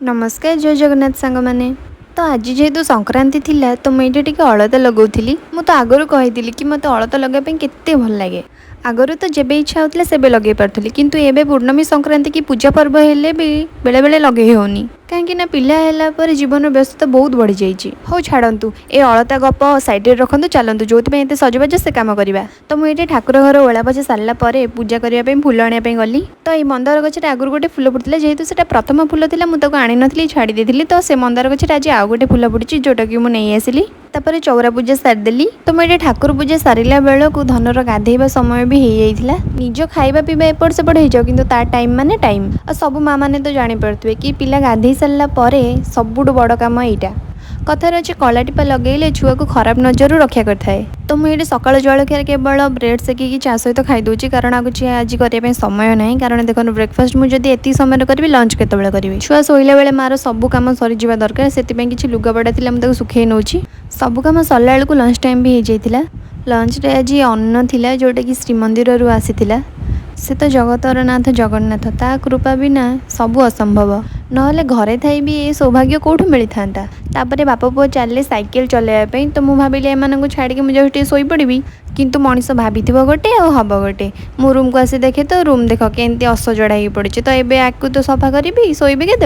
नमस्कार जय जगन्नाथ सांग मैंने तो आज जेहेतु संक्रांति थिला तो मुझे टी अलता लगौली मु तो आगु कही कि मत अलता लगाई केते भल लगे आगु तो जब इच्छा होता से लगे पार्थी किंतु एबे पूर्णमी संक्रांति की पूजा पर्व हेले भी बेले बेले लगे होनी कहीं पिला है जीवन व्यस्तता बहुत बढ़ी जाइए हो छाड़ू ए अलता गप साइड रखु चलतु जो एत सजबाज से कम करवा तो मुझे ठाकुर घर ओला बजा सारा पूजा करने फुल आने गली तो ये मंदार गचर आगुरी गोटे फुल फुटला जेहेतु से प्रथम फुल था मुझे आनी नी छाड़ी देती तो से मंदार गचर आज आउ गोटे फुल फुटी जोटा कि मुझे आसली तापर चौरा पूजा सारिदेली तो मुझे ठाकुर पूजा सारा बेलू धनर गाधेवा समय भी हो जाता निज खाଇବା पीवा एपट सेपट हो जाओ कि टाइम माने टाइम और सब माँ मैंने तो जापे कि पिला गाधे सारा सबुठ बड़ कम यहाँ कथार अच्छे कला टीपा लगे छुआ को खराब नजर रक्षा करए तो मुझे सकाल जलखिया केवल ब्रेड सेकिकी चा सहित खाईदे कारण आज करने समय ना कारण देखो ब्रेकफास्ट मुझे एति समय करी लंच केतबेले करी छुआ शोला बेले मार सब कम सरी जा दरकार से किसी लुगापड़ा थी मुझे सुखे नौ सब कम सरला बेलू लंच टाइम भी हो जाता लंच रे आज अन्न थिला जोटा कि श्रीमंदिर आसीथिला से तो जगतर नाथ जगन्नाथ ता कृपा बिना सबू असंभव नहले घरे थी भी ये सौभाग्य कौटू मिली था तापर बाप पुओ चले साइकेल चलैयापी तो मुझे भाविली एम छाड़ी मुझे शोई पड़ी किंतु मनीष भाभी गोटे और हम गोटे मु रूम को आसी देखे तो रूम देख के असजड़ा हो पड़ी तो ये आकु तो सफा करी शोबी केत